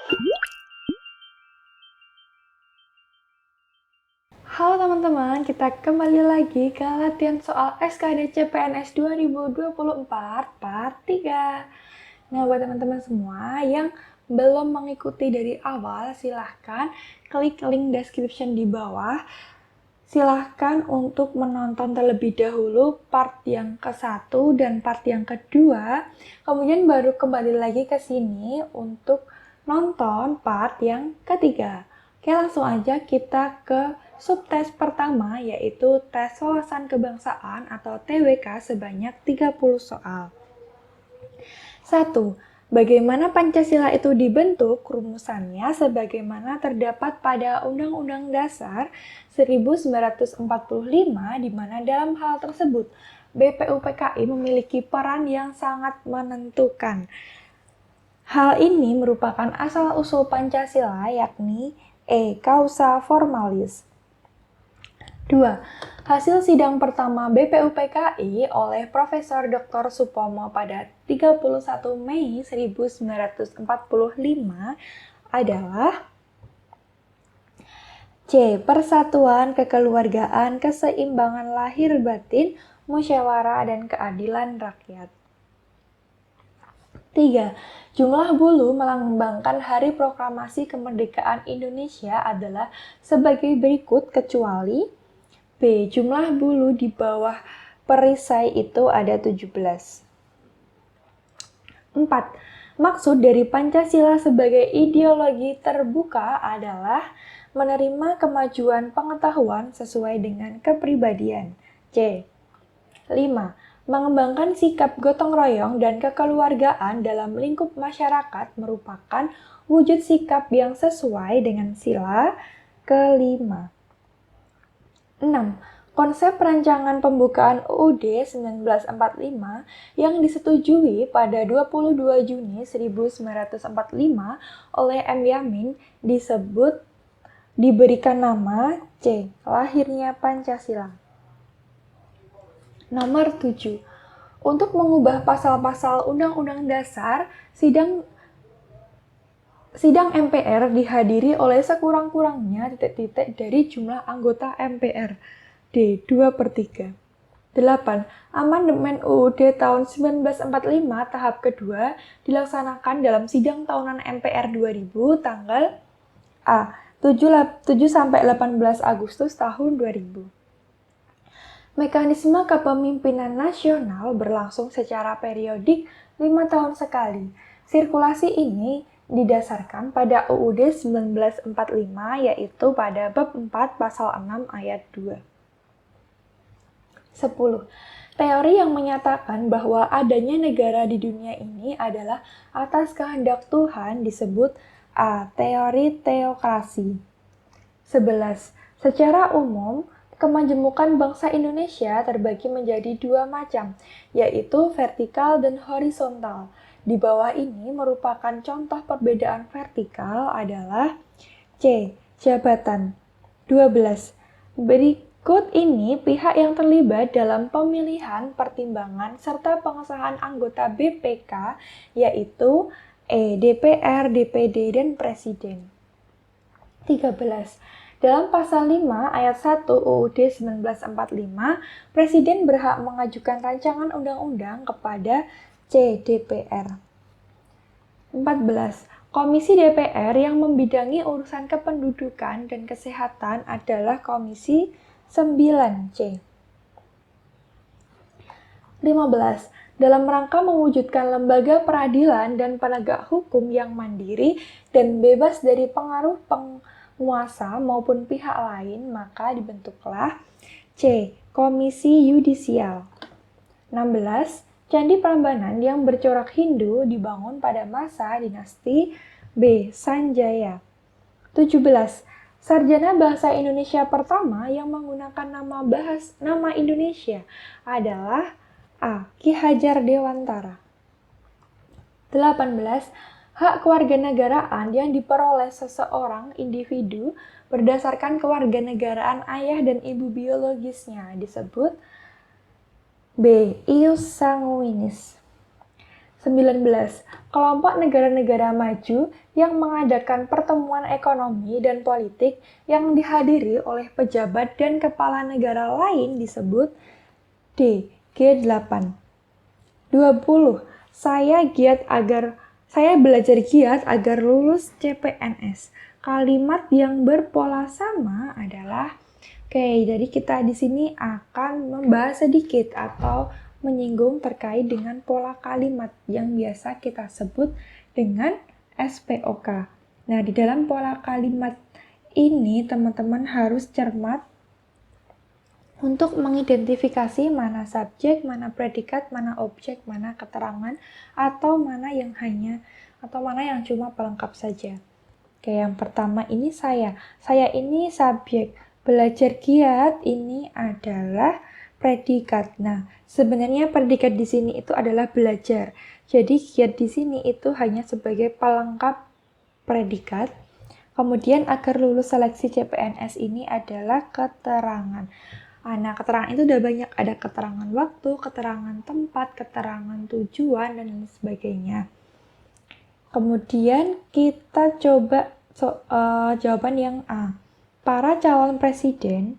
Halo teman-teman, kita kembali lagi ke latihan soal SKD CPNS 2024 part 3. Nah, buat teman-teman semua yang belum mengikuti dari awal, silahkan klik link description di bawah. Silahkan untuk menonton terlebih dahulu part yang ke-1 dan part yang kedua, kemudian baru kembali lagi ke sini untuk nonton part yang ketiga. Oke, langsung aja kita ke subtes pertama, yaitu tes wawasan kebangsaan atau TWK sebanyak 30 soal. 1. Bagaimana Pancasila itu dibentuk? Rumusannya sebagaimana terdapat pada Undang-Undang Dasar 1945, di mana dalam hal tersebut BPUPKI memiliki peran yang sangat menentukan. Hal ini merupakan asal-usul Pancasila, yakni causa formalis. 2. Hasil sidang pertama BPUPKI oleh Profesor Dr. Supomo pada 31 Mei 1945 adalah C. Persatuan, kekeluargaan, keseimbangan lahir batin, musyawarah, dan keadilan rakyat. 3. Jumlah bulu melambangkan Hari Proklamasi Kemerdekaan Indonesia adalah sebagai berikut kecuali B. Jumlah bulu di bawah perisai itu ada 17. 4. Maksud dari Pancasila sebagai ideologi terbuka adalah menerima kemajuan pengetahuan sesuai dengan kepribadian. C. 5. Mengembangkan sikap gotong royong dan kekeluargaan dalam lingkup masyarakat merupakan wujud sikap yang sesuai dengan sila kelima. 6. Konsep rancangan pembukaan UUD 1945 yang disetujui pada 22 Juni 1945 oleh M. Yamin diberikan nama C. Lahirnya Pancasila. Nomor 7. Untuk mengubah pasal-pasal Undang-Undang Dasar, sidang MPR dihadiri oleh sekurang-kurangnya dari jumlah anggota MPR. D. 2/3. 8. Amandemen UUD tahun 1945 tahap kedua dilaksanakan dalam sidang tahunan MPR 2000 tanggal A. 7-18 Agustus tahun 2000. Mekanisme kepemimpinan nasional berlangsung secara periodik 5 tahun sekali. Sirkulasi ini didasarkan pada UUD 1945, yaitu pada bab 4 pasal 6 ayat 2. 10. Teori yang menyatakan bahwa adanya negara di dunia ini adalah atas kehendak Tuhan disebut A. Teori teokrasi. 11. Secara umum, kemajemukan bangsa Indonesia terbagi menjadi dua macam, yaitu vertikal dan horizontal. Di bawah ini merupakan contoh perbedaan vertikal adalah C. Jabatan. 12. Berikut ini pihak yang terlibat dalam pemilihan, pertimbangan, serta pengesahan anggota BPK, yaitu E. DPR, DPD, dan Presiden. 13. Dalam pasal 5 ayat 1 UUD 1945, Presiden berhak mengajukan rancangan undang-undang kepada C. DPR. 14. Komisi DPR yang membidangi urusan kependudukan dan kesehatan adalah Komisi 9C. 15. Dalam rangka mewujudkan lembaga peradilan dan penegak hukum yang mandiri dan bebas dari pengaruh penguasa maupun pihak lain, maka dibentuklah C. Komisi Yudisial. 16. Candi Prambanan yang bercorak Hindu dibangun pada masa dinasti B. Sanjaya. 17. Sarjana Bahasa Indonesia pertama yang menggunakan nama Indonesia adalah A. Ki Hajar Dewantara. 18. Hak kewarganegaraan yang diperoleh seseorang individu berdasarkan kewarganegaraan ayah dan ibu biologisnya disebut B. Ius sanguinis. 19. Kelompok negara-negara maju yang mengadakan pertemuan ekonomi dan politik yang dihadiri oleh pejabat dan kepala negara lain disebut D. G8. 20. Saya belajar giat agar lulus CPNS. Kalimat yang berpola sama adalah jadi kita di sini akan membahas sedikit atau menyinggung terkait dengan pola kalimat yang biasa kita sebut dengan SPOK. Nah, di dalam pola kalimat ini teman-teman harus cermat untuk mengidentifikasi mana subjek, mana predikat, mana objek, mana keterangan, atau mana yang cuma pelengkap saja. Yang pertama ini saya. Saya ini subjek. Belajar giat ini adalah predikat. Nah, sebenarnya predikat di sini itu adalah belajar. Jadi giat di sini itu hanya sebagai pelengkap predikat. Kemudian agar lulus seleksi CPNS ini adalah keterangan. Nah, keterangan itu udah banyak. Ada keterangan waktu, keterangan tempat, keterangan tujuan, dan lain sebagainya. Kemudian kita coba jawaban yang A. Para calon presiden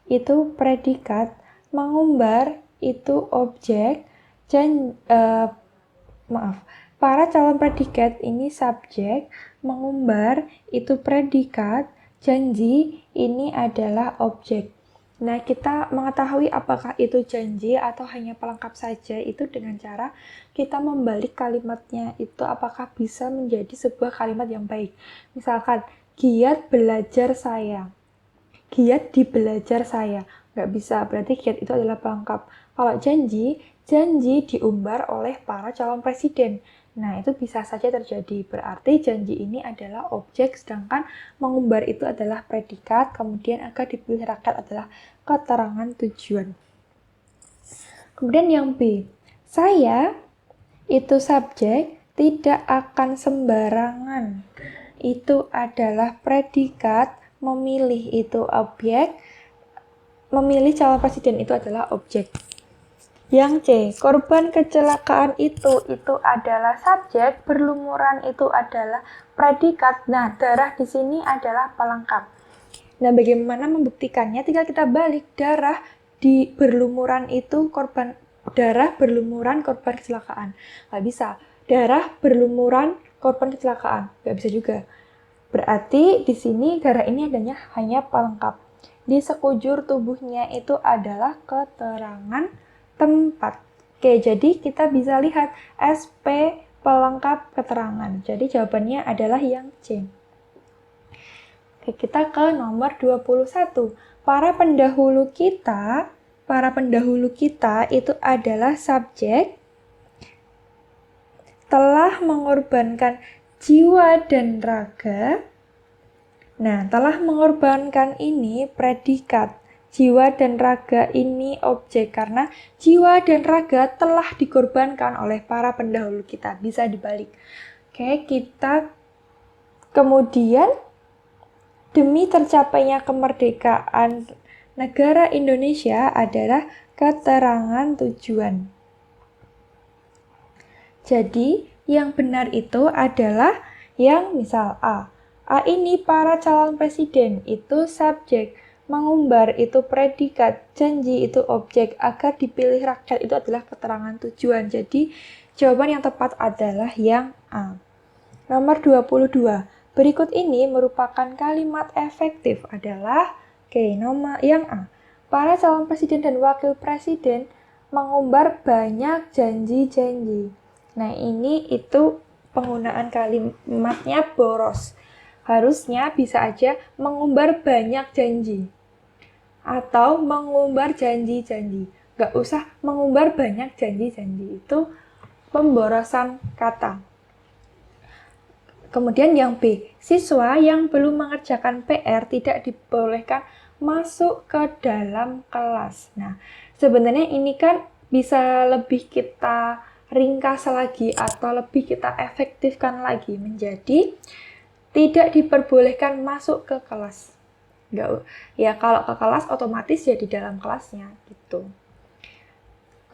itu predikat, mengumbar itu objek, para calon predikat ini subjek, mengumbar itu predikat, janji ini adalah objek. Nah, kita mengetahui apakah itu janji atau hanya pelengkap saja itu dengan cara kita membalik kalimatnya itu apakah bisa menjadi sebuah kalimat yang baik. Misalkan, giat belajar saya. Giat di belajar saya. Nggak bisa, berarti giat itu adalah pelengkap. Kalau janji diumbar oleh para calon presiden. Nah, itu bisa saja terjadi. Berarti janji ini adalah objek, sedangkan mengumbar itu adalah predikat, kemudian agar dipilih rakyat adalah keterangan tujuan. Kemudian yang B. Saya itu subjek, tidak akan sembarangan. Itu adalah predikat, memilih itu objek, memilih calon presiden itu adalah objek. Yang C, korban kecelakaan itu adalah subjek, berlumuran itu adalah predikat. Nah, darah di sini adalah pelengkap. Nah, bagaimana membuktikannya? Tinggal kita balik, darah di berlumuran itu darah berlumuran korban kecelakaan. Nggak bisa. Darah berlumuran korban kecelakaan. Nggak bisa juga. Berarti di sini darah ini hanya pelengkap. Di sekujur tubuhnya itu adalah keterangan tempat. Jadi kita bisa lihat SP pelengkap keterangan. Jadi jawabannya adalah yang C. Kita ke nomor 21. Para pendahulu kita itu adalah subjek, telah mengorbankan jiwa dan raga. Nah, telah mengorbankan ini predikat. Jiwa dan raga ini objek, karena jiwa dan raga telah dikorbankan oleh para pendahulu kita. Bisa dibalik. Kita kemudian demi tercapainya kemerdekaan negara Indonesia adalah keterangan tujuan. Jadi, yang benar itu adalah yang misal A. A ini para calon presiden, itu subjek. Mengumbar itu predikat, janji itu objek, agar dipilih rakyat itu adalah keterangan tujuan. Jadi, jawaban yang tepat adalah yang A. Nomor 22. Berikut ini merupakan kalimat efektif adalah nomor yang A. Para calon presiden dan wakil presiden mengumbar banyak janji-janji. Nah, ini itu penggunaan kalimatnya boros. Harusnya bisa aja mengumbar banyak janji. Atau mengumbar janji-janji. Nggak usah mengumbar banyak janji-janji. Itu pemborosan kata. Kemudian yang B. Siswa yang belum mengerjakan PR tidak dibolehkan masuk ke dalam kelas. Nah, sebenarnya ini kan bisa lebih kita ringkas lagi atau lebih kita efektifkan lagi menjadi tidak diperbolehkan masuk ke kelas. Ya kalau ke kelas otomatis ya di dalam kelasnya gitu.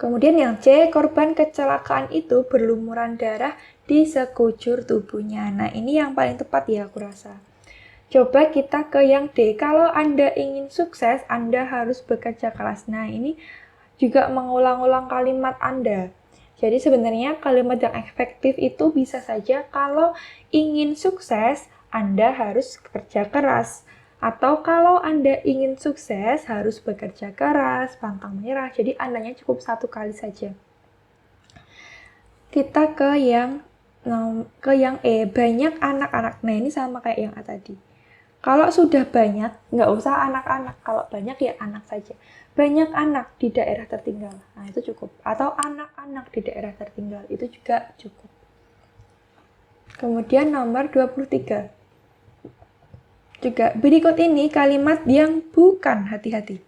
Kemudian yang C, korban kecelakaan itu berlumuran darah di sekujur tubuhnya. Nah, ini yang paling tepat ya aku rasa. Coba kita ke yang D. Kalau Anda ingin sukses, Anda harus bekerja keras. Nah, ini juga mengulang-ulang kalimat Anda. Jadi sebenarnya kalimat yang efektif itu bisa saja kalau ingin sukses, Anda harus bekerja keras. Atau kalau Anda ingin sukses, harus bekerja keras, pantang menyerah. Jadi Andanya cukup satu kali saja. Kita ke yang E, banyak anak-anak. Nah, ini sama kayak yang A tadi. Kalau sudah banyak, nggak usah anak-anak. Kalau banyak ya anak saja. Banyak anak di daerah tertinggal. Nah, itu cukup. Atau anak-anak di daerah tertinggal. Itu juga cukup. Kemudian nomor 23. Juga berikut ini kalimat yang bukan, hati-hati.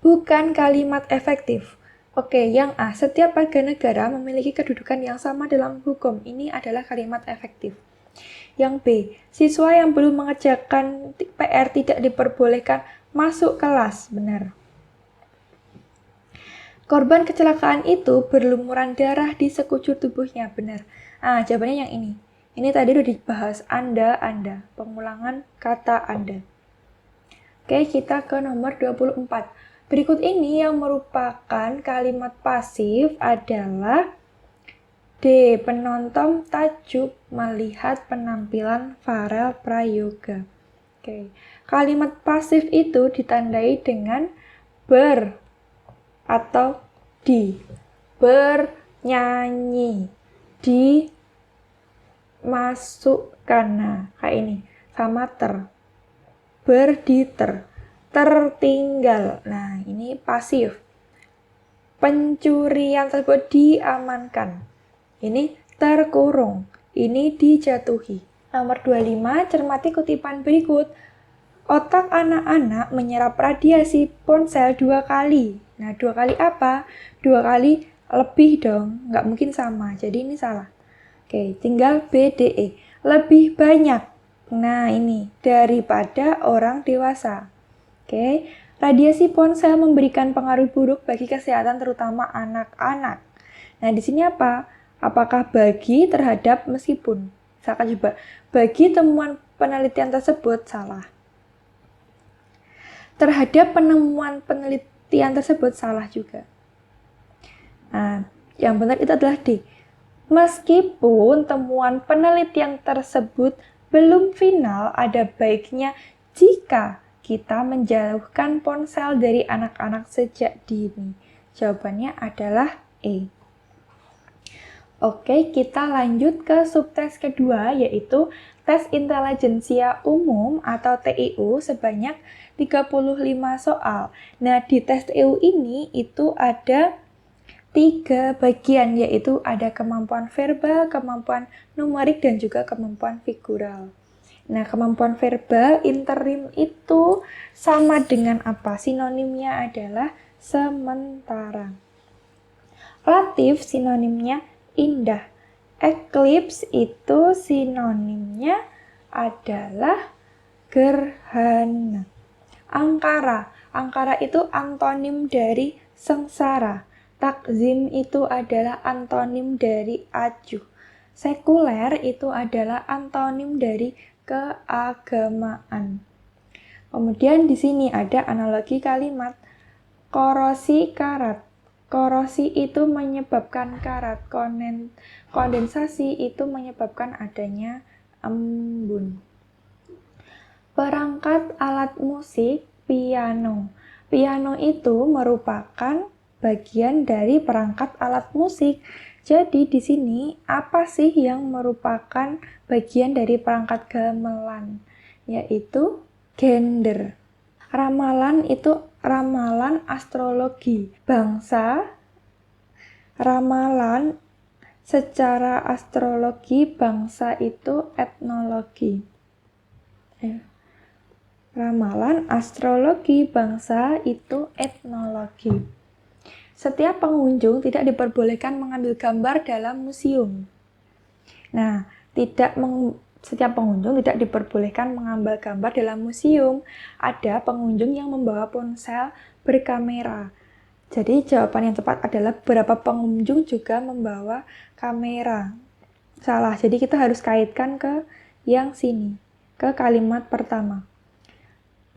Bukan kalimat efektif. Oke, yang A, setiap warga negara memiliki kedudukan yang sama dalam hukum. Ini adalah kalimat efektif. Yang B, siswa yang belum mengerjakan PR tidak diperbolehkan masuk kelas. Benar. Korban kecelakaan itu berlumuran darah di sekujur tubuhnya. Benar. Jawabannya yang ini. Ini tadi udah dibahas Anda. Pengulangan kata Anda. Oke, kita ke nomor 24. Berikut ini yang merupakan kalimat pasif adalah D. Penonton takjub melihat penampilan Farel Prayoga. Oke. Kalimat pasif itu ditandai dengan ber atau di. Bernyanyi. Di masukkan, nah kayak ini, sama ter, berditer, tertinggal, nah ini pasif. Pencurian tersebut diamankan, ini terkurung, ini dijatuhi. Nomor 25, cermati kutipan berikut. Otak anak-anak menyerap radiasi ponsel 2 kali. Nah, 2 kali apa? 2 kali lebih dong, nggak mungkin sama, jadi ini salah. Oke, tinggal B, D, E. Lebih banyak. Nah, ini daripada orang dewasa. Oke, radiasi ponsel memberikan pengaruh buruk bagi kesehatan terutama anak-anak. Nah, di sini apa? Apakah bagi terhadap meskipun? Misalkan coba, bagi temuan penelitian tersebut salah. Terhadap penemuan penelitian tersebut salah juga. Nah, yang benar itu adalah D. Meskipun temuan penelitian tersebut belum final, ada baiknya jika kita menjauhkan ponsel dari anak-anak sejak dini. Jawabannya adalah E. Oke, kita lanjut ke subtes kedua, yaitu tes intelijensia umum atau TIU sebanyak 35 soal. Nah, di tes TIU ini itu ada 3 bagian, yaitu ada kemampuan verbal, kemampuan numerik, dan juga kemampuan figural. Nah, kemampuan verbal interim itu sama dengan apa? Sinonimnya adalah sementara. Relatif sinonimnya indah. Eclipse itu sinonimnya adalah gerhana. Angkara. Angkara itu antonim dari sengsara. Takzim itu adalah antonim dari acuh. Sekuler itu adalah antonim dari keagamaan. Kemudian di sini ada analogi kalimat. Korosi karat. Korosi itu menyebabkan karat. Kondensasi itu menyebabkan adanya embun. Perangkat alat musik piano. Piano itu merupakan bagian dari perangkat alat musik. Jadi di sini apa sih yang merupakan bagian dari perangkat gamelan? Yaitu gender. Ramalan itu ramalan astrologi. Bangsa, ramalan secara astrologi, bangsa itu etnologi. Ramalan astrologi, bangsa itu etnologi. Setiap pengunjung tidak diperbolehkan mengambil gambar dalam museum. Nah, setiap pengunjung tidak diperbolehkan mengambil gambar dalam museum. Ada pengunjung yang membawa ponsel berkamera. Jadi jawaban yang tepat adalah beberapa pengunjung juga membawa kamera. Salah, jadi kita harus kaitkan ke yang sini, ke kalimat pertama.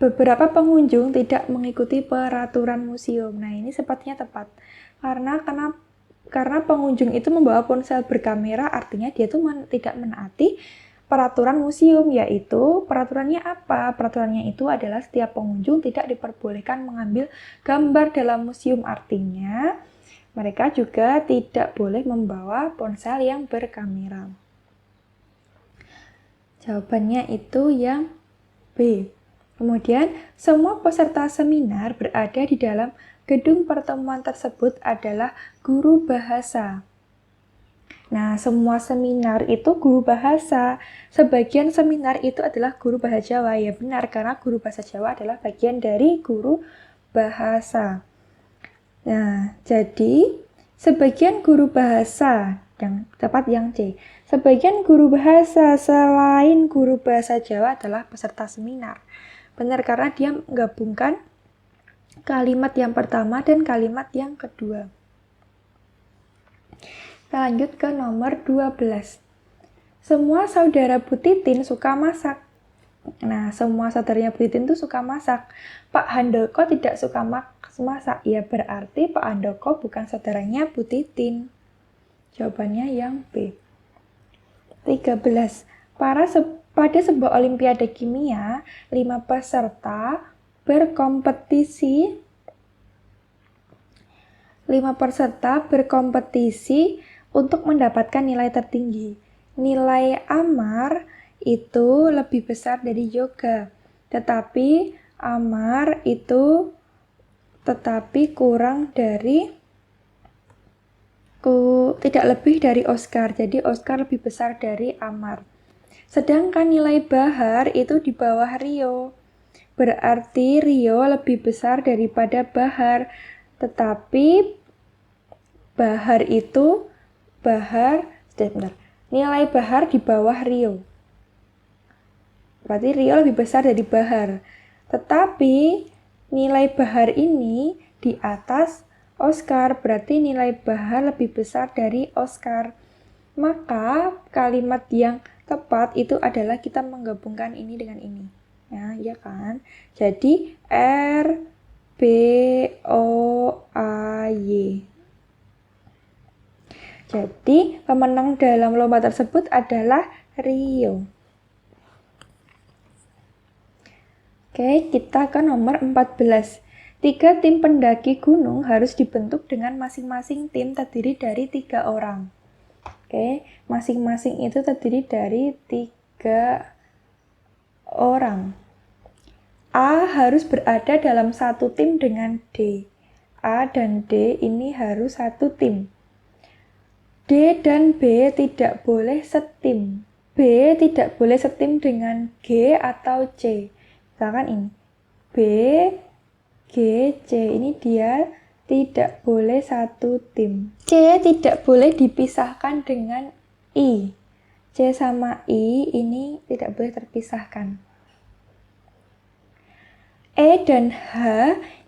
Beberapa pengunjung tidak mengikuti peraturan museum. Nah, ini sepertinya tepat. Karena pengunjung itu membawa ponsel berkamera, artinya dia tuh tidak menaati peraturan museum, yaitu peraturannya apa? Peraturannya itu adalah setiap pengunjung tidak diperbolehkan mengambil gambar dalam museum, artinya mereka juga tidak boleh membawa ponsel yang berkamera. Jawabannya itu yang B. Kemudian, semua peserta seminar berada di dalam gedung pertemuan tersebut adalah guru bahasa. Nah, semua seminar itu guru bahasa. Sebagian seminar itu adalah guru bahasa Jawa. Ya benar, karena guru bahasa Jawa adalah bagian dari guru bahasa. Nah, jadi sebagian guru bahasa, yang tepat yang C. Sebagian guru bahasa selain guru bahasa Jawa adalah peserta seminar. Benar, karena dia menggabungkan kalimat yang pertama dan kalimat yang kedua. Kita lanjut ke nomor 12. Semua saudara Bu Titin suka masak. Nah, semua saudaranya Bu Titin itu suka masak. Pak Handoko tidak suka masak. Ya berarti Pak Handoko bukan saudaranya Bu Titin. Jawabannya yang B. 13. Pada sebuah olimpiade kimia, 5 peserta berkompetisi untuk mendapatkan nilai tertinggi. Nilai Amar itu lebih besar dari Yoga, tetapi Amar itu kurang dari tidak lebih dari Oscar. Jadi Oscar lebih besar dari Amar. Sedangkan nilai Bahar itu di bawah Rio. Berarti Rio lebih besar daripada Bahar. Tetapi nilai Bahar di bawah Rio. Berarti Rio lebih besar dari Bahar. Tetapi nilai Bahar ini di atas Oscar, berarti nilai Bahar lebih besar dari Oscar. Maka kalimat yang tepat itu adalah kita menggabungkan ini dengan ini. Ya kan? Jadi R, B, O, A, Y. Jadi, pemenang dalam lomba tersebut adalah Rio. Oke, kita ke nomor 14. 3 tim pendaki gunung harus dibentuk dengan masing-masing tim terdiri dari 3 orang. Oke, masing-masing itu terdiri dari 3 orang. A harus berada dalam satu tim dengan D. A dan D ini harus satu tim. D dan B tidak boleh setim. B tidak boleh setim dengan G atau C. Misalkan ini. B, G, C. Ini dia tidak boleh satu tim. C tidak boleh dipisahkan dengan I. C sama I ini tidak boleh terpisahkan. E dan H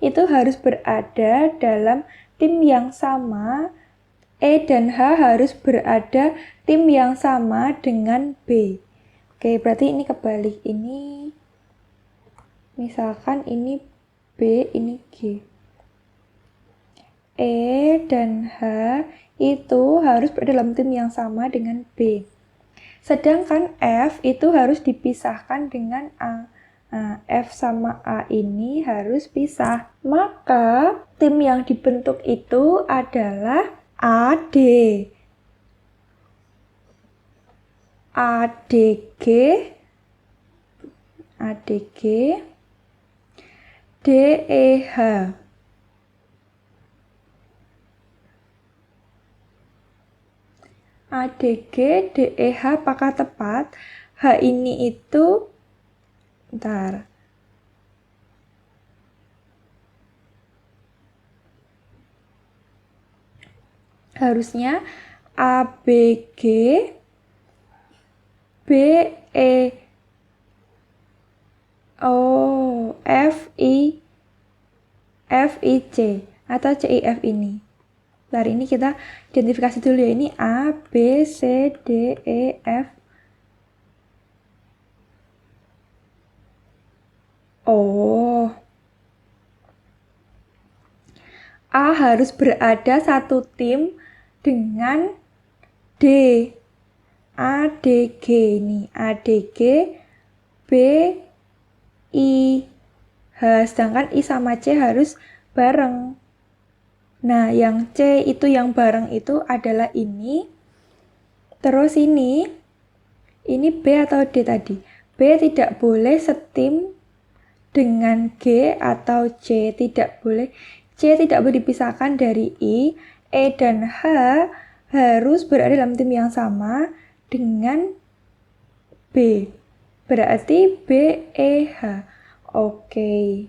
itu harus berada dalam tim yang sama. E dan H harus berada tim yang sama dengan B. Oke, berarti ini kebalik. Ini, misalkan ini B, ini G. E dan H itu harus berada dalam tim yang sama dengan B. Sedangkan F itu harus dipisahkan dengan A. Nah, F sama A ini harus pisah. Maka, tim yang dibentuk itu adalah AD, ADG, DEH. ADG, DEH apakah tepat? H ini itu, harusnya ABG, FIC. atau CIF ini. Bentar, ini kita identifikasi dulu ya. Ini A, B, C, D, E, F, O. A harus berada satu tim dengan D. A, D, G ini. A, D, G, B, I, H. Sedangkan I sama C harus bareng. Nah, yang C itu yang bareng itu adalah ini. Terus ini B atau D tadi. B tidak boleh setim dengan G atau C. Tidak boleh. C tidak boleh dipisahkan dari I. E dan H harus berada dalam tim yang sama dengan B. Berarti B, E, H. Oke.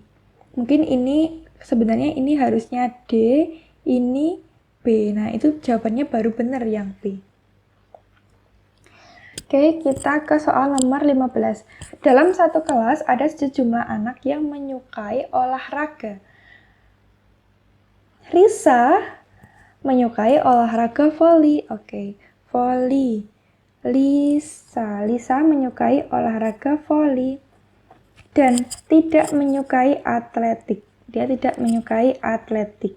Mungkin ini sebenarnya ini harusnya D, ini B. Nah, itu jawabannya baru benar yang B. Oke, kita ke soal nomor 15. Dalam satu kelas ada sejumlah anak yang menyukai olahraga. Risa menyukai olahraga voli. Oke, voli. Lisa menyukai olahraga voli. Dan tidak menyukai atletik. Dia tidak menyukai atletik.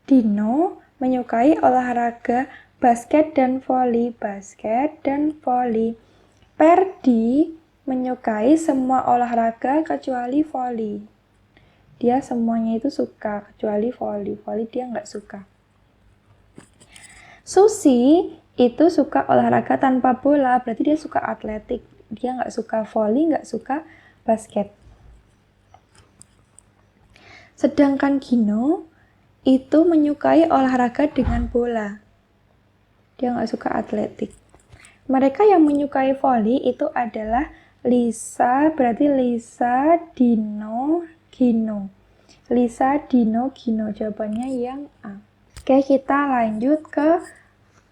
Dino menyukai olahraga basket dan voli. Basket dan voli. Perdi menyukai semua olahraga kecuali voli. Dia semuanya itu suka kecuali voli. Voli dia nggak suka. Susi itu suka olahraga tanpa bola, berarti dia suka atletik. Dia nggak suka voli, nggak suka basket. Sedangkan Gino itu menyukai olahraga dengan bola. Dia nggak suka atletik. Mereka yang menyukai voli itu adalah Lisa, berarti Lisa, Dino, Gino. Lisa, Dino, Gino. Jawabannya yang A. Oke, kita lanjut ke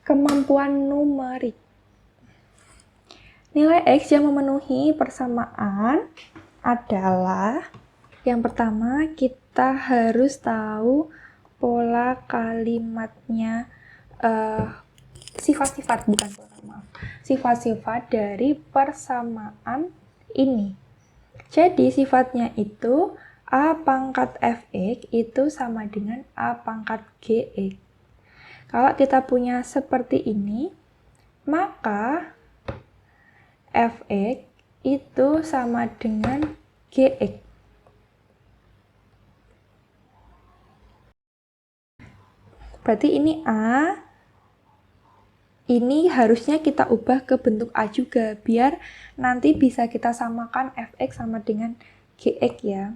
kemampuan numerik. Nilai X yang memenuhi persamaan adalah, yang pertama kita harus tahu pola kalimatnya, sifat-sifat, bukan pola, maaf. Sifat-sifat dari persamaan ini. Jadi sifatnya itu A pangkat Fx itu sama dengan A pangkat Gx. Kalau kita punya seperti ini, maka Fx itu sama dengan Gx. Berarti ini A, ini harusnya kita ubah ke bentuk A juga, biar nanti bisa kita samakan Fx sama dengan Gx ya.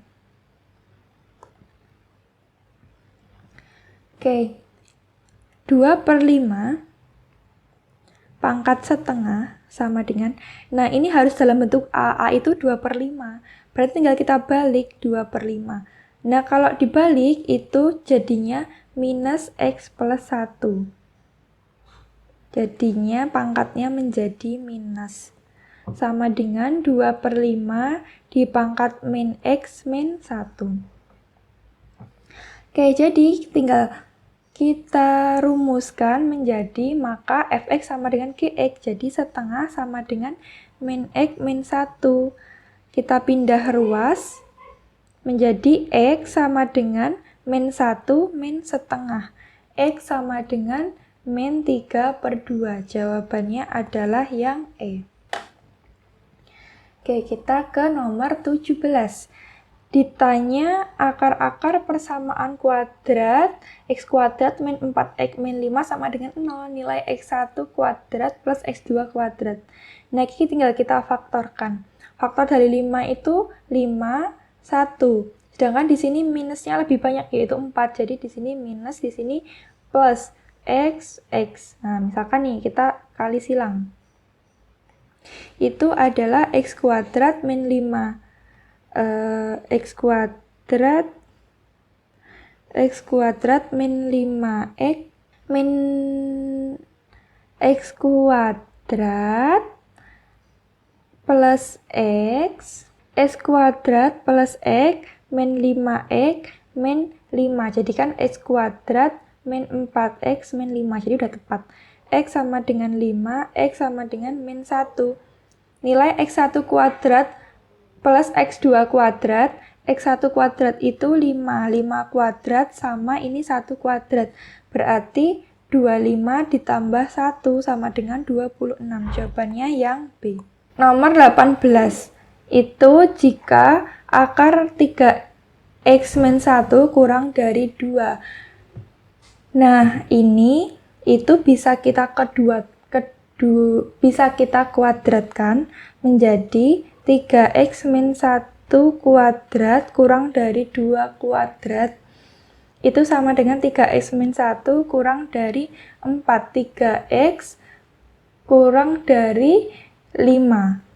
Oke, 2/5 pangkat setengah sama dengan, nah ini harus dalam bentuk A itu 2/5, berarti tinggal kita balik 2/5. Nah kalau dibalik itu jadinya minus X plus 1. Jadinya pangkatnya menjadi minus. Sama dengan 2/5 dipangkat min X min 1. Oke, jadi tinggal kita rumuskan menjadi, maka Fx sama dengan Gx, jadi setengah sama dengan min X min 1. Kita pindah ruas menjadi X sama dengan min 1 min setengah. X sama dengan min 3/2. Jawabannya adalah yang E. Oke, kita ke nomor 17. Ditanya akar-akar persamaan kuadrat X kuadrat min 4X min 5 sama dengan 0. Nilai X1 kuadrat plus X2 kuadrat. Nah, ini tinggal kita faktorkan. Faktor dari 5 itu 5, 1. Sedangkan di sini minusnya lebih banyak, yaitu 4. Jadi di sini minus, di sini plus X, X. Nah, misalkan nih, kita kali silang. Itu adalah X kuadrat min 5. X kuadrat min 5X min X kuadrat plus X kuadrat plus X min 5X min 5. Jadi kan X kuadrat min 4X min 5. Jadi udah tepat. X sama dengan 5, X sama dengan min 1. Nilai X1 kuadrat plus X2 kuadrat. X1 kuadrat itu 5. 5 kuadrat sama ini 1 kuadrat. Berarti 25 ditambah 1 sama dengan 26. Jawabannya yang B. Nomor 18. Itu jika akar 3X min 1 kurang dari 2. Nah, ini itu bisa kita bisa kita kuadratkan menjadi 3X min 1 kuadrat kurang dari 2 kuadrat. Itu sama dengan 3X min 1 kurang dari 4. 3X kurang dari 5.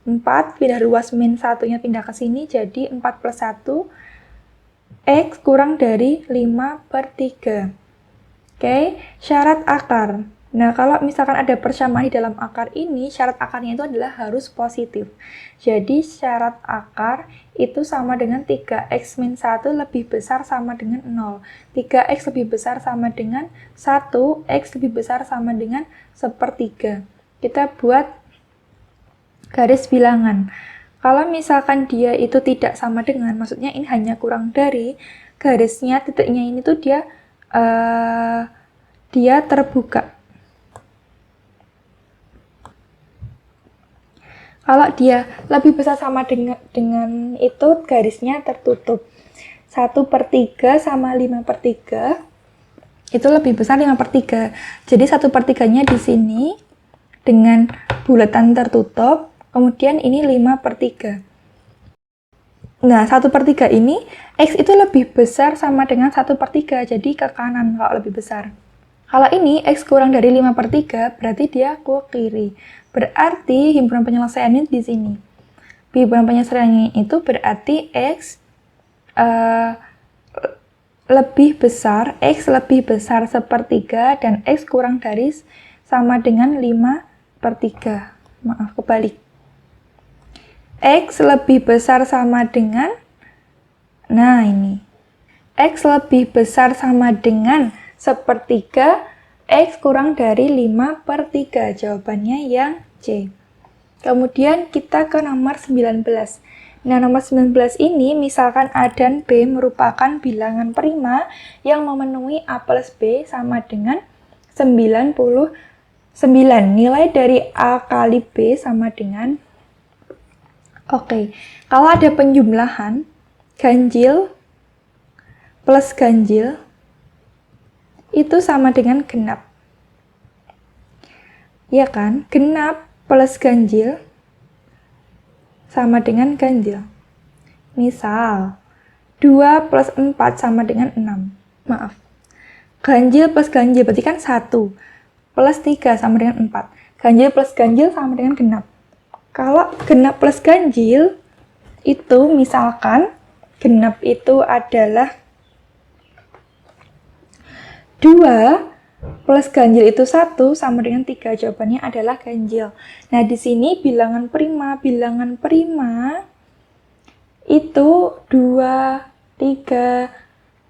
4 pindah ruas min 1-nya pindah ke sini jadi 4 plus 1. X kurang dari 5/3. Oke, syarat akar. Nah, kalau misalkan ada persamaan di dalam akar ini, syarat akarnya itu adalah harus positif. Jadi, syarat akar itu sama dengan 3X min 1 lebih besar sama dengan 0. 3X lebih besar sama dengan 1, X lebih besar sama dengan 1/3. Kita buat garis bilangan. Kalau misalkan dia itu tidak sama dengan, maksudnya ini hanya kurang dari, garisnya, titiknya ini tuh dia terbuka. Kalau dia lebih besar sama dengan itu, garisnya tertutup. 1/3 sama 5/3 itu lebih besar 5/3. Jadi 1/3-nya di sini dengan bulatan tertutup, kemudian ini 5/3. Nah, 1/3 ini, X itu lebih besar sama dengan 1/3, jadi ke kanan kalau lebih besar. Kalau ini, X kurang dari 5/3, berarti dia ke kiri. Berarti himpunan penyelesaiannya di sini. Himpunan penyelesaiannya itu berarti X lebih besar 1/3, dan X kurang dari sama dengan 5/3. Maaf, kebalik. X lebih besar sama dengan, nah ini, X lebih besar sama dengan 1/3, X kurang dari 5/3. Jawabannya yang C. Kemudian kita ke nomor 19. Nah, nomor 19 ini misalkan A dan B merupakan bilangan prima yang memenuhi A plus B sama dengan 99. Nilai dari A kali B sama dengan, oke, kalau ada penjumlahan ganjil plus ganjil itu sama dengan genap. Ya kan? Genap plus ganjil sama dengan ganjil. Misal, 2 plus 4 sama dengan 6. Maaf. Ganjil plus ganjil berarti kan 1 plus 3 sama dengan 4. Ganjil plus ganjil sama dengan genap. Kalau genap plus ganjil, itu misalkan genap itu adalah 2 plus ganjil itu 1 sama dengan 3. Jawabannya adalah ganjil. Nah, di sini bilangan prima itu 2, 3,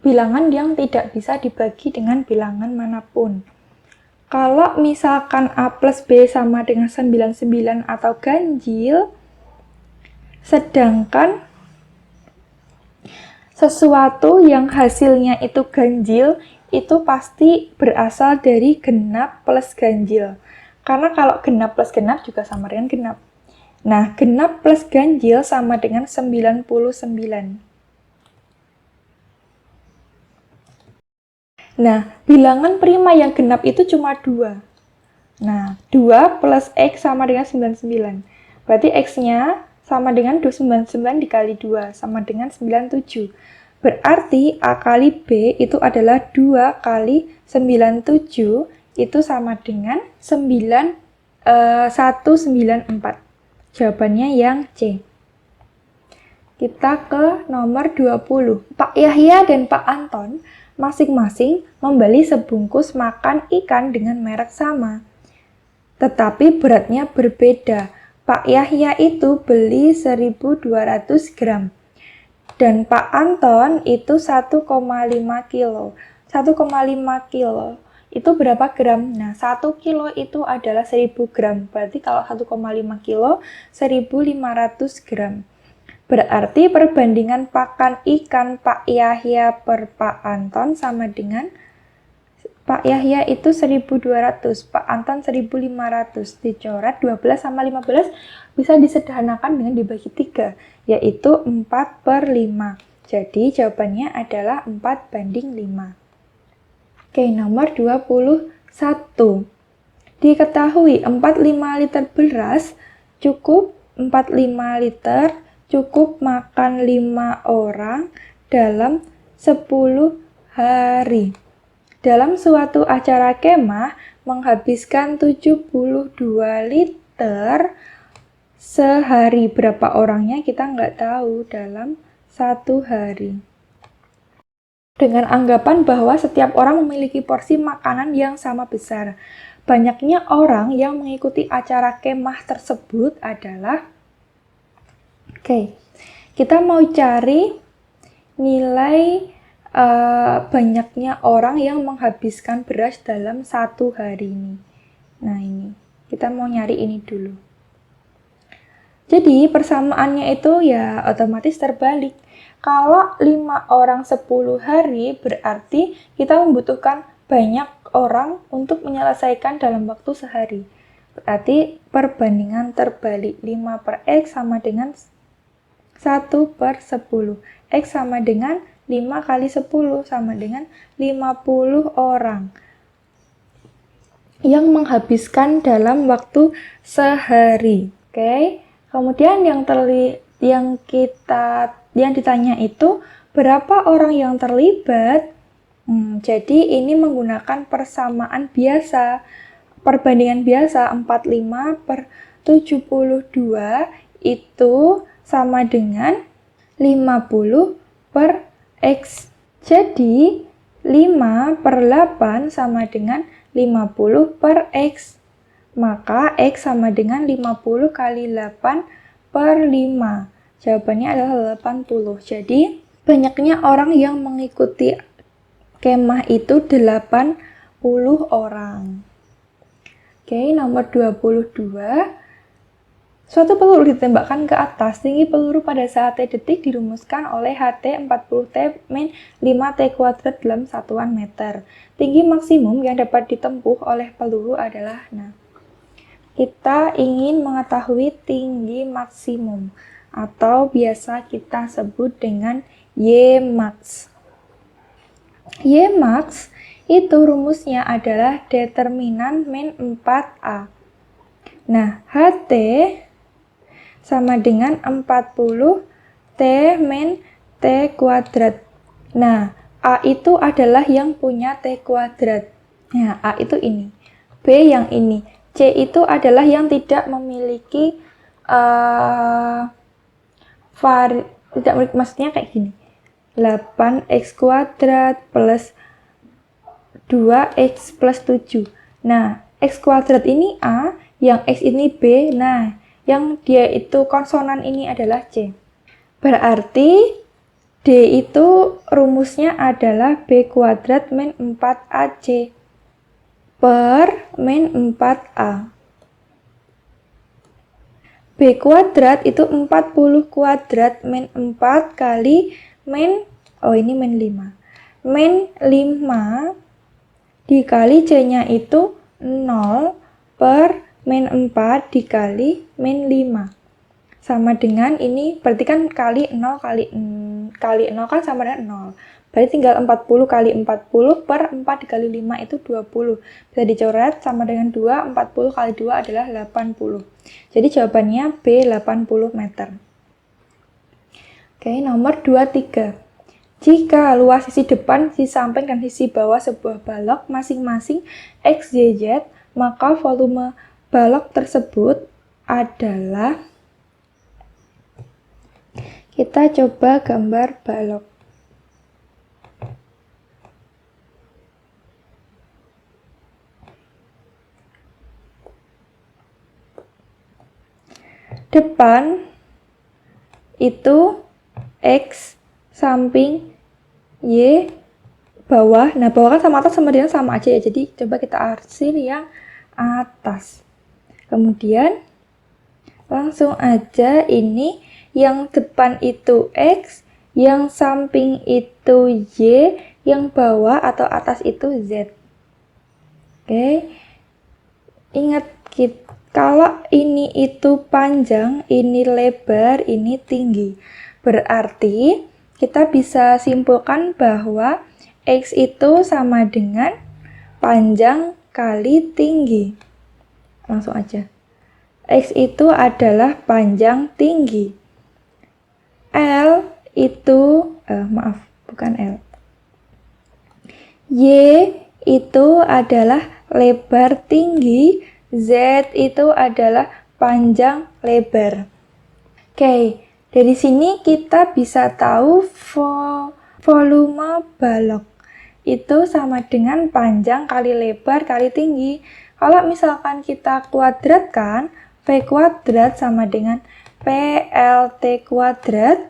bilangan yang tidak bisa dibagi dengan bilangan manapun. Kalau misalkan A plus B sama dengan 99 atau ganjil, sedangkan sesuatu yang hasilnya itu ganjil, itu pasti berasal dari genap plus ganjil. Karena kalau genap plus genap juga sama dengan genap. Nah, genap plus ganjil sama dengan 99. Nah, bilangan prima yang genap itu cuma 2. Nah, 2 plus X sama dengan 99. Berarti X-nya sama dengan 299 dikali 2, sama dengan 97. Berarti A kali B itu adalah 2 kali 97, itu sama dengan 194. Jawabannya yang C. Kita ke nomor 20. Pak Yahya dan Pak Anton masing-masing membeli sebungkus makan ikan dengan merek sama, tetapi beratnya berbeda. Pak Yahya itu beli 1.200 gram Dan Pak Anton itu 1,5 kilo. 1,5 kilo itu berapa gram? Nah, 1 kilo itu adalah 1000 gram. Berarti kalau 1,5 kilo, 1500 gram. Berarti perbandingan pakan ikan Pak Yahya per Pak Anton sama dengan Pak Yahya itu 1200, Pak Anton 1500. Dicoret 12 sama 15 bisa disederhanakan dengan dibagi 3, yaitu 4/5. Jadi jawabannya adalah 4/5. Oke, nomor 21. Diketahui 45 liter beras cukup 45 liter cukup makan 5 orang dalam 10 hari. Dalam suatu acara kemah menghabiskan 72 liter sehari. Berapa orangnya kita nggak tahu dalam satu hari. Dengan anggapan bahwa setiap orang memiliki porsi makanan yang sama besar. Banyaknya orang yang mengikuti acara kemah tersebut adalah kita mau cari nilai banyaknya orang yang menghabiskan beras dalam satu hari ini. Nah, ini kita mau nyari ini dulu. Jadi persamaannya itu ya otomatis terbalik. Kalau 5 orang 10 hari berarti kita membutuhkan banyak orang untuk menyelesaikan dalam waktu sehari. Berarti perbandingan terbalik. 5 per X sama dengan 1/10. X sama dengan 5 kali 10 sama dengan 50 orang yang menghabiskan dalam waktu sehari. Oke. Kemudian yang ditanya itu berapa orang yang terlibat? Jadi ini menggunakan persamaan biasa. Perbandingan biasa 45/72 itu sama dengan 50/X. Jadi 5/8 sama dengan 50/X. Maka X sama dengan 50 kali 8/5. Jawabannya adalah 80. Jadi banyaknya orang yang mengikuti kemah itu 80 orang. Oke, nomor 22. Suatu peluru ditembakkan ke atas. Tinggi peluru pada saat T detik dirumuskan oleh HT 40T min 5T kuadrat dalam satuan meter. Tinggi maksimum yang dapat ditempuh oleh peluru adalah, kita ingin mengetahui tinggi maksimum atau biasa kita sebut dengan Ymax. Ymax itu rumusnya adalah determinan min 4A. Nah, HT sama dengan 40 T min T kuadrat. Nah, A itu adalah yang punya T kuadrat. Nah, A itu ini. B yang ini. C itu adalah yang tidak memiliki maksudnya kayak gini. 8x kuadrat plus 2x plus 7. Nah, x kuadrat ini A, yang x ini B. Nah, yang dia itu konsonan ini adalah C. Berarti D itu rumusnya adalah B kuadrat min 4AC per min 4A. B kuadrat itu 40 kuadrat min 4 kali min, ini min 5. Min 5 dikali C-nya itu 0 per min 4 dikali min 5. Sama dengan ini, berarti kan kali 0 kali 0 kan sama dengan 0. Berarti tinggal 40 kali 40 per 4 dikali 5 itu 20. Bisa dicoret sama dengan 2, 40 kali 2 adalah 80. Jadi jawabannya B 80 meter. Oke, nomor 23. Jika luas sisi depan, sisi samping, dan sisi bawah sebuah balok masing-masing X, Y, Z, maka volume balok tersebut adalah, kita coba gambar balok. Depan itu X, samping Y bawah. Nah, bawah kan sama atas sama dengan sama aja ya. Jadi coba kita arsir yang atas. Kemudian langsung aja ini yang depan itu X, yang samping itu Y, yang bawah atau atas itu Z. Oke. Ingat kalau ini itu panjang, ini lebar, ini tinggi. Berarti kita bisa simpulkan bahwa X itu sama dengan panjang kali tinggi. Langsung aja. X itu adalah panjang tinggi. L itu, bukan L. Y itu adalah lebar tinggi, Z itu adalah panjang lebar. Oke, dari sini kita bisa tahu volume balok itu sama dengan panjang kali lebar kali tinggi. Kalau misalkan kita kuadratkan, V kuadrat sama dengan PLT kuadrat,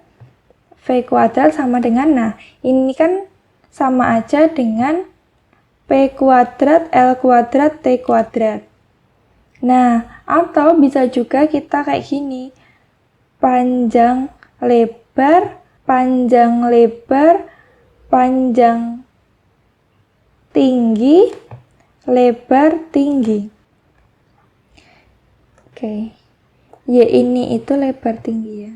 V kuadrat sama dengan, nah ini kan sama aja dengan P kuadrat, L kuadrat, T kuadrat. Nah, atau bisa juga kita kayak gini, panjang lebar, panjang lebar, panjang tinggi, lebar tinggi. Oke, Y ini itu lebar tinggi ya.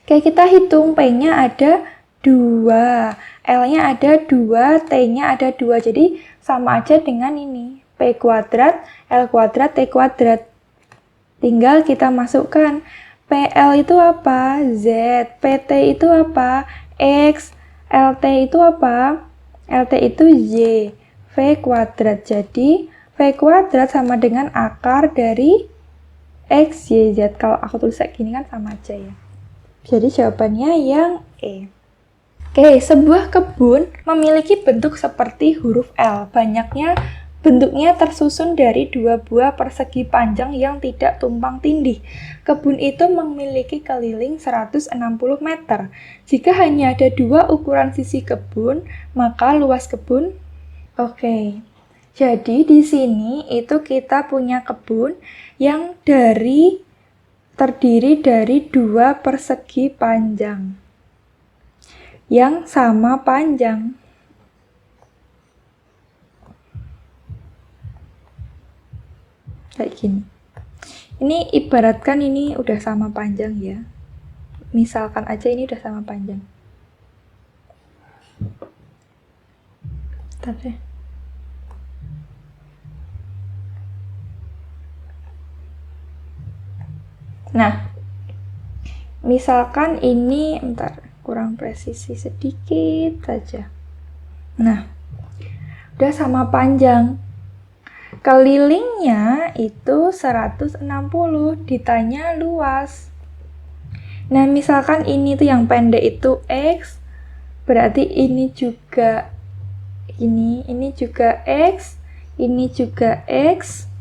Oke, kita hitung P-nya ada 2, L-nya ada 2, T-nya ada 2. Jadi sama aja dengan ini, P kuadrat, L kuadrat, T kuadrat. Tinggal kita masukkan. PL itu apa? Z. PT itu apa? X. LT itu apa? LT itu Y. V kuadrat. Jadi V kuadrat sama dengan akar dari X, Y, Z. Kalau aku tulis kayak gini kan sama aja ya. Jadi jawabannya yang E. Oke, sebuah kebun memiliki bentuk seperti huruf L. Bentuknya tersusun dari 2 buah persegi panjang yang tidak tumpang tindih. Kebun itu memiliki keliling 160 meter. Jika hanya ada 2 ukuran sisi kebun, maka luas kebun. Oke. Jadi di sini itu kita punya kebun yang terdiri dari 2 persegi panjang yang sama panjang. Kayak gini. Ini ibaratkan ini udah sama panjang ya. Misalkan aja ini udah sama panjang. Bentar deh. Nah, misalkan ini, kurang presisi sedikit saja. Nah, udah sama panjang. Kelilingnya itu 160, ditanya luas. Nah, misalkan ini tuh yang pendek itu X, berarti ini juga ini juga X, ini juga X.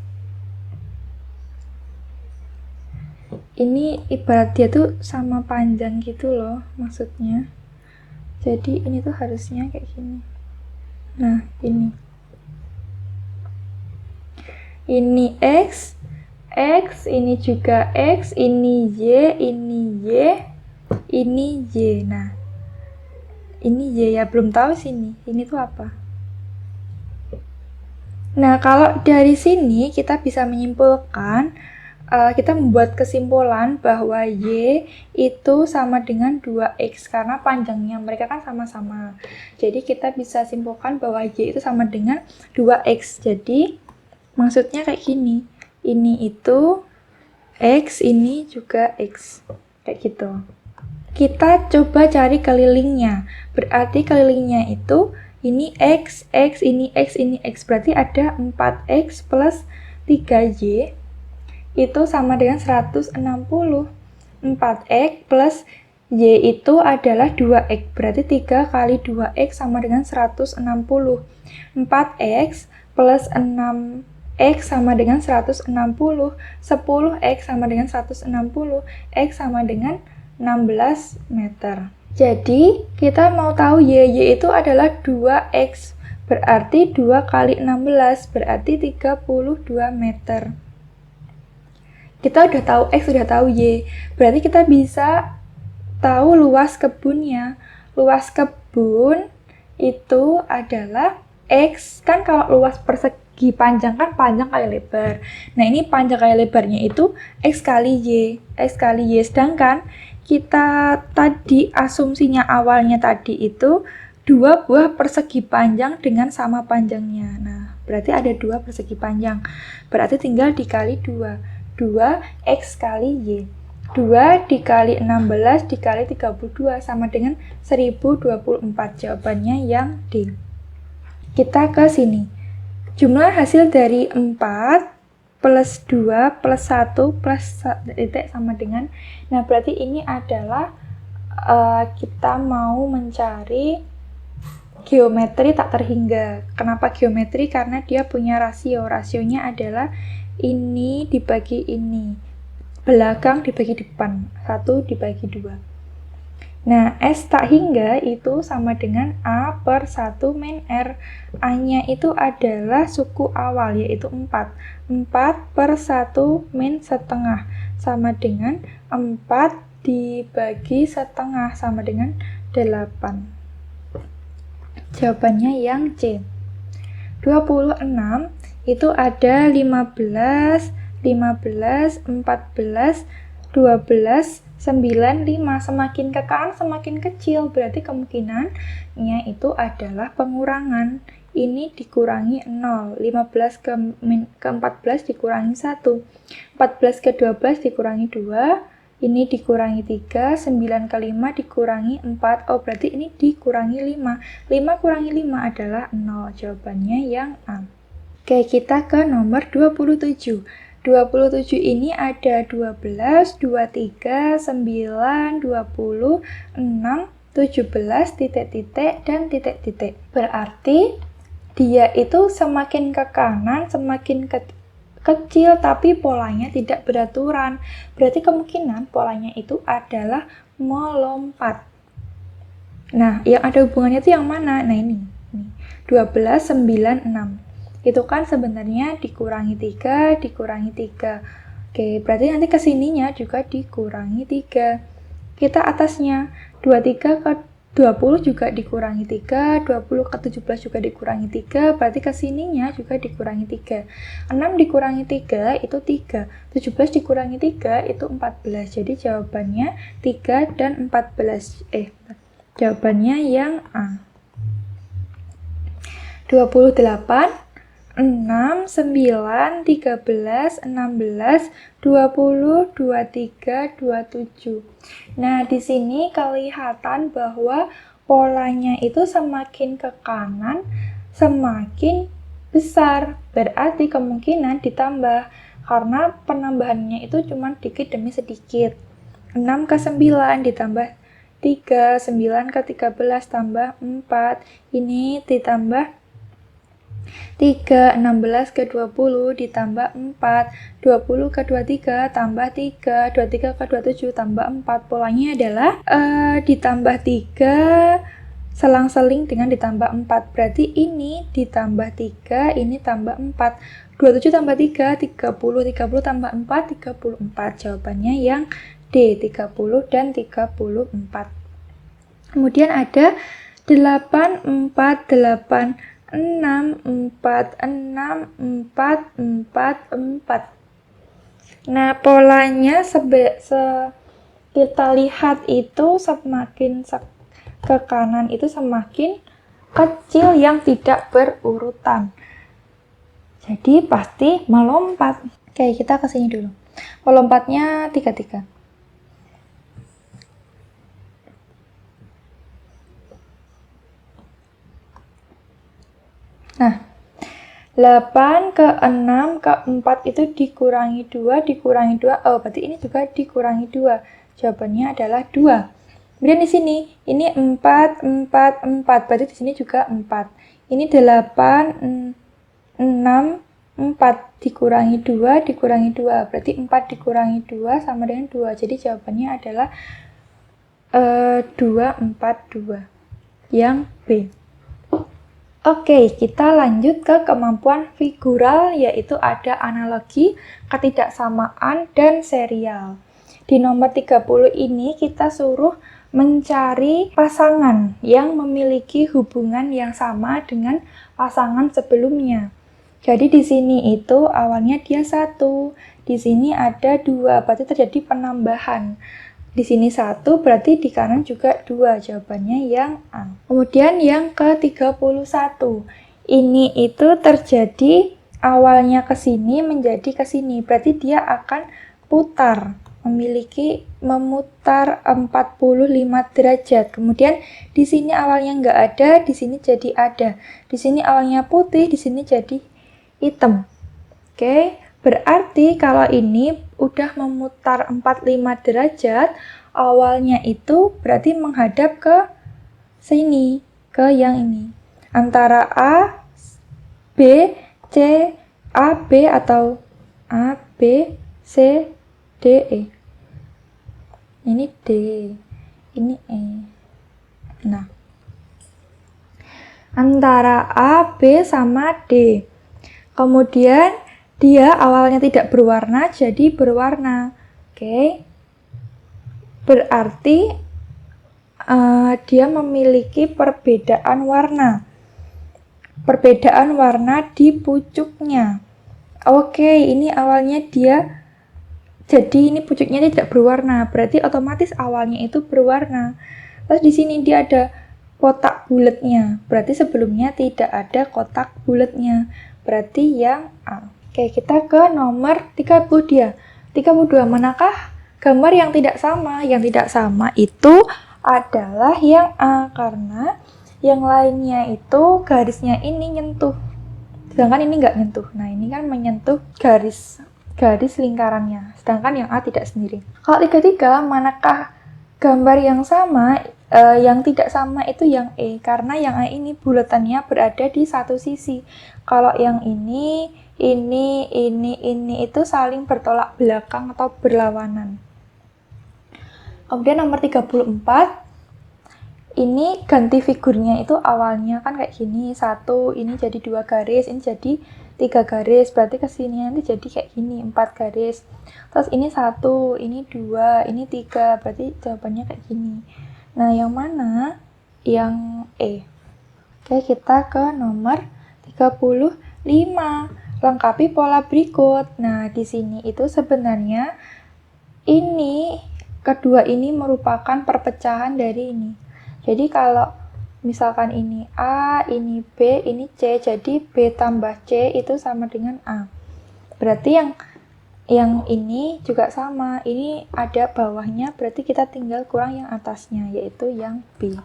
Ini ibarat dia tuh sama panjang gitu loh maksudnya. Jadi ini tuh harusnya kayak gini. Nah, ini X, ini juga X, ini Y, ini Y, ini Y. Nah, ini Y ya, belum tahu sini. Ini tuh apa? Nah, kalau dari sini kita bisa menyimpulkan, kita membuat kesimpulan bahwa Y itu sama dengan 2X karena panjangnya mereka kan sama-sama. Jadi kita bisa simpulkan bahwa Y itu sama dengan 2X. Jadi maksudnya kayak gini. Ini itu X, ini juga X. Kayak gitu. Kita coba cari kelilingnya. Berarti kelilingnya itu ini X, X, ini X, ini X. Berarti ada 4X plus 3Y. Itu sama dengan 160. 4X plus Y itu adalah 2X. Berarti 3 kali 2X sama dengan 160. 4X plus 6X sama dengan 160. 10X sama dengan 160. X sama dengan 16 meter. Jadi, kita mau tahu Y itu adalah 2X. Berarti 2 kali 16, berarti 32 meter. Kita udah tahu X, udah tahu Y. Berarti kita bisa tahu luas kebunnya. Luas kebun itu adalah X. Kan kalau luas persegi panjang kan panjang kali lebar. Nah, ini panjang kali lebarnya itu X kali Y. X kali Y. Sedangkan kita tadi asumsinya awalnya tadi itu 2 buah persegi panjang dengan sama panjangnya. Nah, berarti ada 2 persegi panjang. Berarti tinggal dikali 2. 2X kali Y. 2 dikali 16 dikali 32 sama dengan 1024. Jawabannya yang D. Kita ke sini. Jumlah hasil dari 4 plus 2 plus 1 plus titik sama dengan. Nah, berarti ini adalah kita mau mencari geometri tak terhingga. Kenapa geometri? Karena dia punya rasio. Rasionya adalah ini dibagi ini. Belakang dibagi depan. 1 dibagi 2. Nah, S tak hingga itu sama dengan A per 1 min R. A-nya itu adalah suku awal, yaitu 4. 4 per 1 min setengah. Sama dengan 4 dibagi setengah. Sama dengan 8. Jawabannya yang C. 26 itu ada 15, 14, 12, 9, 5. Semakin ke kanan semakin kecil, berarti kemungkinannya itu adalah pengurangan. Ini dikurangi 0, 15 ke 14 dikurangi 1, 14 ke 12 dikurangi 2, ini dikurangi 3, 9 ke 5 dikurangi 4, oh berarti ini dikurangi 5. 5 kurangi 5 adalah 0, jawabannya yang A. Oke, kita ke nomor 27. 27 ini ada 12, 23, 9, 20, 6, 17, titik-titik, dan titik-titik. Berarti dia itu semakin ke kanan, semakin kecil, tapi polanya tidak beraturan. Berarti kemungkinan polanya itu adalah melompat. Nah, yang ada hubungannya itu yang mana? Nah, ini. 12, 9, 6. Itu kan sebenarnya dikurangi 3, dikurangi 3. Oke, berarti nanti kesininya juga dikurangi 3. Kita atasnya, 23 ke 20 juga dikurangi 3, 20 ke 17 juga dikurangi 3, berarti kesininya juga dikurangi 3. 6 dikurangi 3 itu 3, 17 dikurangi 3 itu 14. Jadi jawabannya 3 dan 14. Jawabannya yang A. 28, 6, 9, 13, 16, 20, 23, 27. Nah, di sini kelihatan bahwa polanya itu semakin ke kanan, semakin besar. Berarti kemungkinan ditambah, karena penambahannya itu cuma dikit demi sedikit. 6 ke 9 ditambah 3, 9 ke 13 tambah 4, ini ditambah 3, 16 ke 20 ditambah 4, 20 ke 23 tambah 3, 23 ke 27 tambah 4. Polanya adalah ditambah 3, selang-seling dengan ditambah 4. Berarti ini ditambah 3, ini tambah 4. 27 tambah 3, 30, 30 tambah 4, 34. Jawabannya yang D, 30 dan 34. Kemudian ada 8, 4, 8, 6, 4, 6, 4, 4, 4. Nah, polanya kita lihat itu semakin ke kanan itu semakin kecil yang tidak berurutan. Jadi pasti melompat. Oke, kita ke sini dulu. Melompatnya 3. Nah, 8 ke 6 ke 4 itu dikurangi 2, dikurangi 2. Oh, berarti ini juga dikurangi 2. Jawabannya adalah 2. Kemudian di sini, ini 4, 4, 4. Berarti di sini juga 4. Ini 8, 6, 4. Dikurangi 2, dikurangi 2. Berarti 4 dikurangi 2 sama dengan 2. Jadi jawabannya adalah 242. Yang B. Oke, kita lanjut ke kemampuan figural, yaitu ada analogi, ketidaksamaan, dan serial. Di nomor 30 ini kita suruh mencari pasangan yang memiliki hubungan yang sama dengan pasangan sebelumnya. Jadi di sini itu awalnya dia 1, di sini ada 2, berarti terjadi penambahan. Di sini 1, berarti di kanan juga 2, jawabannya yang A. Kemudian yang ke-31, ini itu terjadi awalnya ke sini menjadi ke sini, berarti dia akan putar, memutar 45 derajat. Kemudian di sini awalnya nggak ada, di sini jadi ada. Di sini awalnya putih, di sini jadi hitam. Oke. Berarti kalau ini udah memutar 45 derajat, awalnya itu berarti menghadap ke sini, ke yang ini. Antara A, B, C, A, B atau A, B, C, D, E. Ini D, ini E. Nah, antara A, B sama D. Kemudian dia awalnya tidak berwarna, jadi berwarna. Oke. Berarti dia memiliki perbedaan warna. Perbedaan warna di pucuknya. Oke, ini awalnya dia, jadi ini pucuknya tidak berwarna. Berarti otomatis awalnya itu berwarna. Terus di sini dia ada kotak bulatnya. Berarti sebelumnya tidak ada kotak bulatnya. Berarti yang A. Oke, kita ke nomor 30 dia. 32, manakah gambar yang tidak sama? Yang tidak sama itu adalah yang A, karena yang lainnya itu garisnya ini nyentuh. Sedangkan ini nggak nyentuh. Nah, ini kan menyentuh garis lingkarannya. Sedangkan yang A tidak sendiri. Kalau 33, manakah gambar yang sama? Yang tidak sama itu yang E, karena yang A ini bulatannya berada di satu sisi. Kalau yang ini itu saling bertolak belakang atau berlawanan. Kemudian nomor 34, ini ganti figurnya itu awalnya kan kayak gini, 1, ini jadi 2 garis, ini jadi 3 garis, berarti kesini nanti jadi kayak gini, 4 garis. Terus ini 1, ini 2, ini 3, berarti jawabannya kayak gini. Nah, yang mana? Yang E. Oke, kita ke nomor 35. Lengkapi pola berikut. Nah, di sini itu sebenarnya ini kedua ini merupakan perpecahan dari ini. Jadi kalau misalkan ini A, ini B, ini C, jadi B tambah C itu sama dengan A. Berarti yang ini juga sama. Ini ada bawahnya, berarti kita tinggal kurang yang atasnya, yaitu yang B.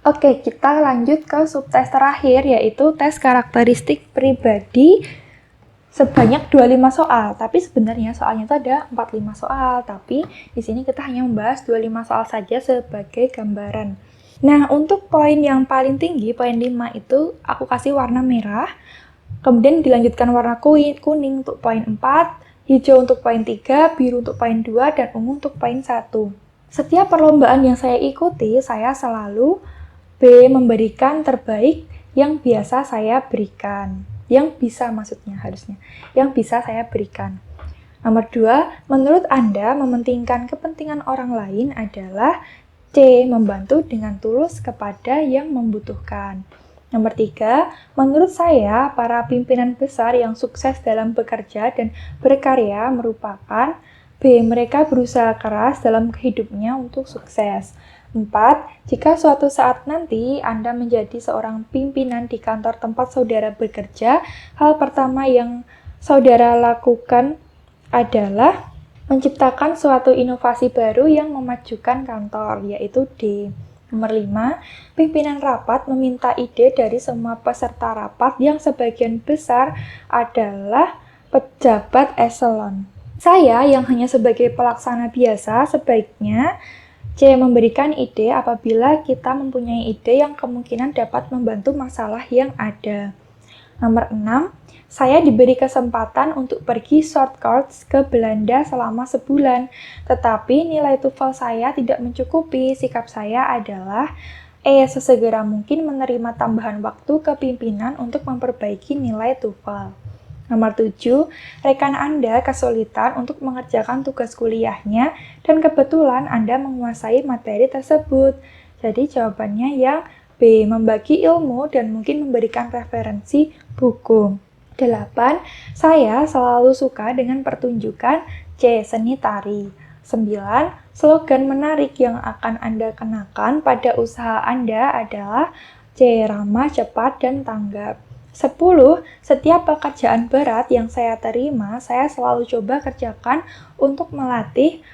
Oke, kita lanjut ke subtes terakhir, yaitu tes karakteristik pribadi sebanyak 25 soal, tapi sebenarnya soalnya itu ada 45 soal, tapi di sini kita hanya membahas 25 soal saja sebagai gambaran. Nah, untuk poin yang paling tinggi, poin 5 itu aku kasih warna merah, kemudian dilanjutkan warna kuning untuk poin 4, hijau untuk poin 3, biru untuk poin 2, dan ungu untuk poin 1. Setiap perlombaan yang saya ikuti, saya selalu B memberikan terbaik yang biasa saya berikan. Yang bisa maksudnya harusnya, yang bisa saya berikan. Nomor 2, menurut Anda mementingkan kepentingan orang lain adalah C, membantu dengan tulus kepada yang membutuhkan. Nomor 3, menurut saya para pimpinan besar yang sukses dalam bekerja dan berkarya merupakan B, mereka berusaha keras dalam hidupnya untuk sukses. 4. Jika suatu saat nanti Anda menjadi seorang pimpinan di kantor tempat saudara bekerja, hal pertama yang saudara lakukan adalah menciptakan suatu inovasi baru yang memajukan kantor, yaitu D. Nomor 5. Pimpinan rapat meminta ide dari semua peserta rapat yang sebagian besar adalah pejabat eselon. Saya yang hanya sebagai pelaksana biasa, sebaiknya C. Memberikan ide apabila kita mempunyai ide yang kemungkinan dapat membantu masalah yang ada. Nomor 6, saya diberi kesempatan untuk pergi short course ke Belanda selama sebulan, tetapi nilai TOEFL saya tidak mencukupi. Sikap saya adalah sesegera mungkin menerima tambahan waktu ke pimpinan untuk memperbaiki nilai TOEFL. Nomor 7, rekan Anda kesulitan untuk mengerjakan tugas kuliahnya dan kebetulan Anda menguasai materi tersebut. Jadi jawabannya yang B, membagi ilmu dan mungkin memberikan referensi buku. 8. Saya selalu suka dengan pertunjukan C. Seni tari. 9. Slogan menarik yang akan Anda kenakan pada usaha Anda adalah C. Ramah, cepat, dan tanggap. 10. Setiap pekerjaan berat yang saya terima, saya selalu coba kerjakan untuk melatih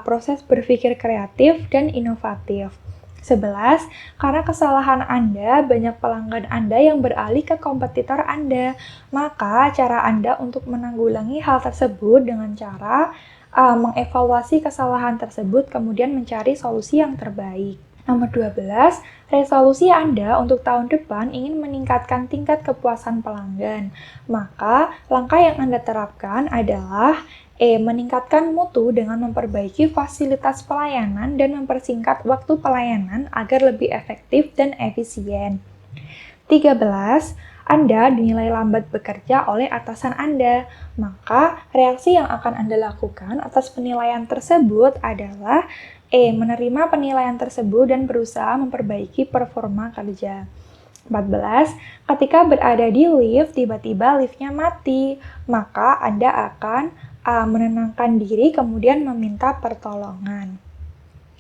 proses berpikir kreatif dan inovatif. 11. Karena kesalahan Anda, banyak pelanggan Anda yang beralih ke kompetitor Anda. Maka, cara Anda untuk menanggulangi hal tersebut dengan cara mengevaluasi kesalahan tersebut, kemudian mencari solusi yang terbaik. Nomor 12, resolusi Anda untuk tahun depan ingin meningkatkan tingkat kepuasan pelanggan. Maka, langkah yang Anda terapkan adalah meningkatkan mutu dengan memperbaiki fasilitas pelayanan dan mempersingkat waktu pelayanan agar lebih efektif dan efisien. 13. Anda dinilai lambat bekerja oleh atasan Anda. Maka, reaksi yang akan Anda lakukan atas penilaian tersebut adalah menerima penilaian tersebut dan berusaha memperbaiki performa kerja. 14. Ketika berada di lift, tiba-tiba liftnya mati, maka Anda akan menenangkan diri kemudian meminta pertolongan.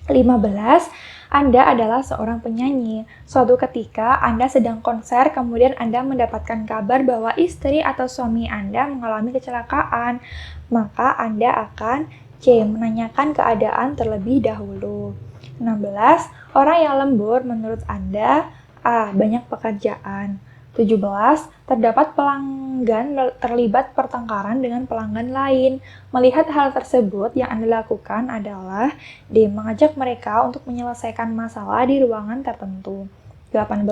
15. Anda adalah seorang penyanyi. Suatu ketika Anda sedang konser, kemudian Anda mendapatkan kabar bahwa istri atau suami Anda mengalami kecelakaan, maka Anda akan C. menanyakan keadaan terlebih dahulu. 16. Orang yang lembur menurut Anda A. banyak pekerjaan. 17. Terdapat pelanggan terlibat pertengkaran dengan pelanggan lain. Melihat hal tersebut, yang Anda lakukan adalah D. mengajak mereka untuk menyelesaikan masalah di ruangan tertentu. 18.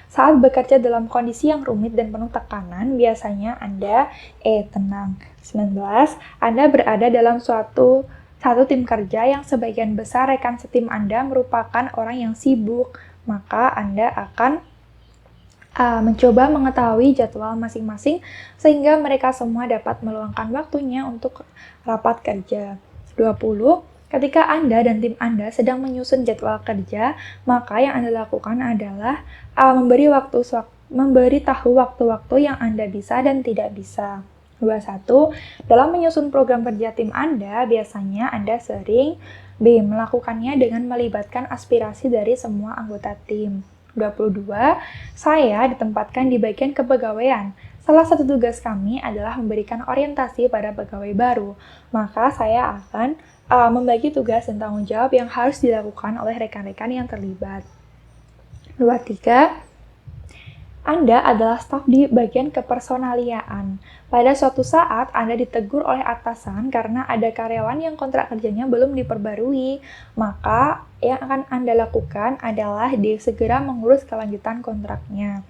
Saat bekerja dalam kondisi yang rumit dan penuh tekanan, biasanya Anda tenang. 19. Anda berada dalam satu tim kerja yang sebagian besar rekan setim Anda merupakan orang yang sibuk, maka Anda akan mencoba mengetahui jadwal masing-masing sehingga mereka semua dapat meluangkan waktunya untuk rapat kerja. 20. Ketika Anda dan tim Anda sedang menyusun jadwal kerja, maka yang Anda lakukan adalah memberitahu waktu-waktu yang Anda bisa dan tidak bisa. 21. Dalam menyusun program kerja tim Anda, biasanya Anda sering B. melakukannya dengan melibatkan aspirasi dari semua anggota tim. 22. Saya ditempatkan di bagian kepegawaian. Salah satu tugas kami adalah memberikan orientasi pada pegawai baru. Maka saya akan membagi tugas dan tanggung jawab yang harus dilakukan oleh rekan-rekan yang terlibat. 23. Anda adalah staf di bagian kepersonaliaan. Pada suatu saat, Anda ditegur oleh atasan karena ada karyawan yang kontrak kerjanya belum diperbarui. Maka, yang akan Anda lakukan adalah segera mengurus kelanjutan kontraknya.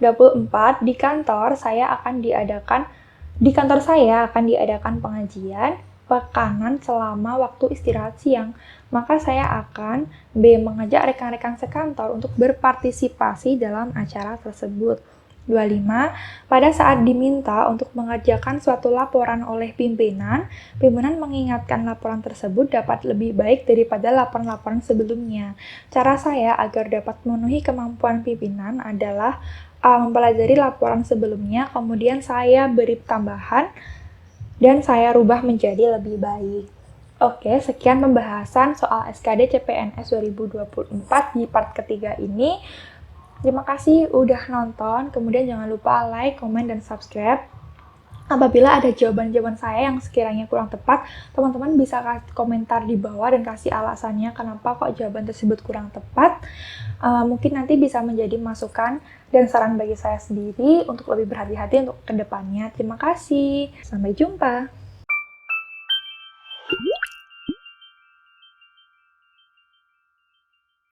24. Di kantor saya akan diadakan pengajian pekanan selama waktu istirahat siang, maka saya akan B. mengajak rekan-rekan sekantor untuk berpartisipasi dalam acara tersebut. 25. Pada saat diminta untuk mengerjakan suatu laporan oleh pimpinan mengingatkan laporan tersebut dapat lebih baik daripada laporan-laporan sebelumnya. Cara saya agar dapat memenuhi kemampuan pimpinan adalah mempelajari laporan sebelumnya, kemudian saya beri tambahan, dan saya rubah menjadi lebih baik. Oke, sekian pembahasan soal SKD CPNS 2024 di part ketiga ini. Terima kasih udah nonton, kemudian jangan lupa like, komen, dan subscribe. Apabila ada jawaban-jawaban saya yang sekiranya kurang tepat, teman-teman bisa kasih komentar di bawah dan kasih alasannya kenapa kok jawaban tersebut kurang tepat. Mungkin nanti bisa menjadi masukan dan saran bagi saya sendiri untuk lebih berhati-hati untuk kedepannya. Terima kasih. Sampai jumpa.